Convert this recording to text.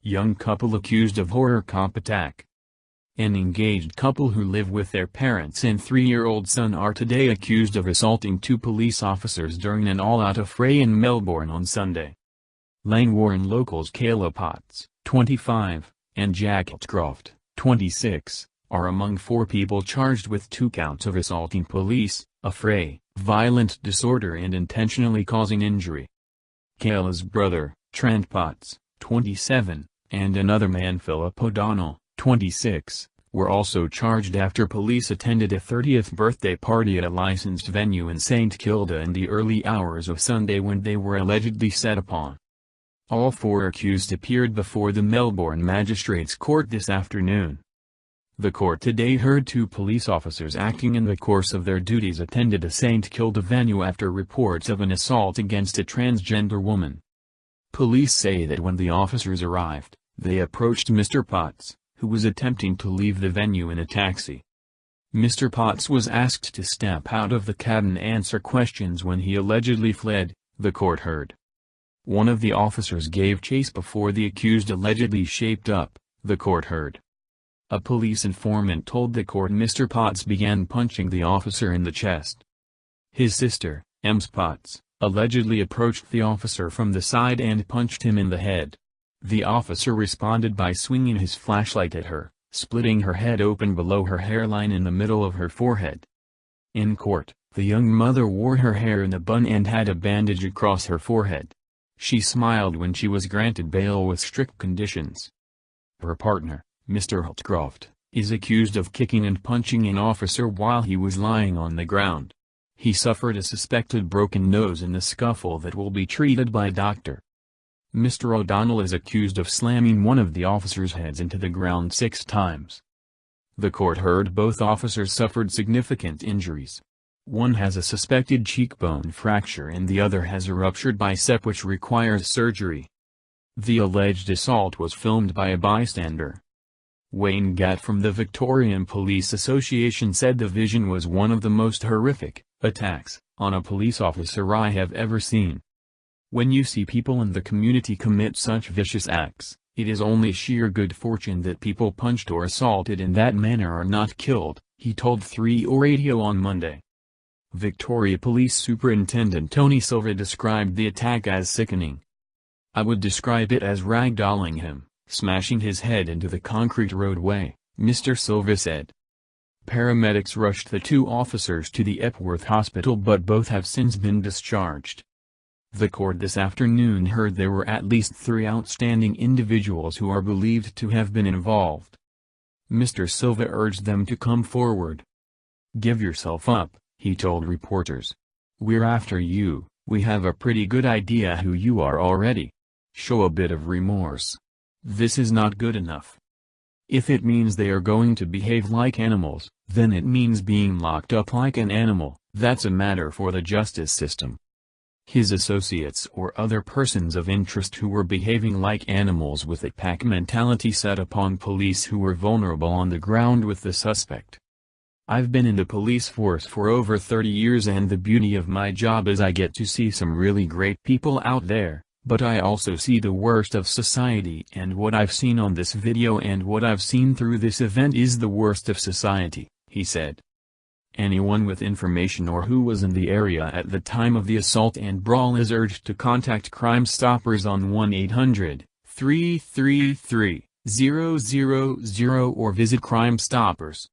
young couple accused of horror cop attack. An engaged couple who live with their parents and 3-year-old son are today accused of assaulting 2 police officers during an all-out affray in Melbourne on Sunday. Langwarrin locals Kayla Potts, 25, and Jack Croft, 26, are among 4 people charged with 2 counts of assaulting police, affray, violent disorder and intentionally causing injury. Kayla's brother, Trent Potts, 27, and another man Philip O'Donnell, 26, were also charged after police attended a 30th birthday party at a licensed venue in St Kilda in the early hours of Sunday when they were allegedly set upon. All 4 accused appeared before the Melbourne Magistrates Court this afternoon. The court today heard 2 police officers acting in the course of their duties attended a St Kilda venue after reports of an assault against a transgender woman. Police say that when the officers arrived, they approached Mr. Potts, who was attempting to leave the venue in a taxi. Mr. Potts was asked to step out of the cab and answer questions when he allegedly fled, the court heard. One of the officers gave chase before the accused allegedly shaped up, the court heard. A police informant told the court Mr. Potts began punching the officer in the chest. His sister, Ems Potts, allegedly approached the officer from the side and punched him in the head. The officer responded by swinging his flashlight at her, splitting her head open below her hairline in the middle of her forehead. In court, the young mother wore her hair in a bun and had a bandage across her forehead. She smiled when she was granted bail with strict conditions. Her partner, Mr. Holtcroft, is accused of kicking and punching an officer while he was lying on the ground. He suffered a suspected broken nose in the scuffle that will be treated by a doctor. Mr. O'Donnell is accused of slamming one of the officers' heads into the ground 6 times. The court heard both officers suffered significant injuries. One has a suspected cheekbone fracture and the other has a ruptured bicep which requires surgery. The alleged assault was filmed by a bystander. Wayne Gatt from the Victorian Police Association said the vision was one of the most horrific attacks on a police officer I have ever seen. When you see people in the community commit such vicious acts, it is only sheer good fortune that people punched or assaulted in that manner are not killed, he told 3 Radio on Monday. Victoria Police Superintendent Tony Silva described the attack as sickening. I would describe it as ragdolling him, smashing his head into the concrete roadway, Mr. Silva said. Paramedics rushed the 2 officers to the Epworth Hospital but both have since been discharged. The court this afternoon heard there were at least 3 outstanding individuals who are believed to have been involved. Mr. Silva urged them to come forward. Give yourself up, he told reporters. We're after you, we have a pretty good idea who you are already. Show a bit of remorse. This is not good enough. If it means they are going to behave like animals, then it means being locked up like an animal, that's a matter for the justice system. His associates or other persons of interest who were behaving like animals with a pack mentality set upon police who were vulnerable on the ground with the suspect. I've been in the police force for over 30 years and the beauty of my job is I get to see some really great people out there, but I also see the worst of society and what I've seen on this video and what I've seen through this event is the worst of society, he said. Anyone with information or who was in the area at the time of the assault and brawl is urged to contact Crime Stoppers on 1-800-333-000 or visit crimestoppers.org.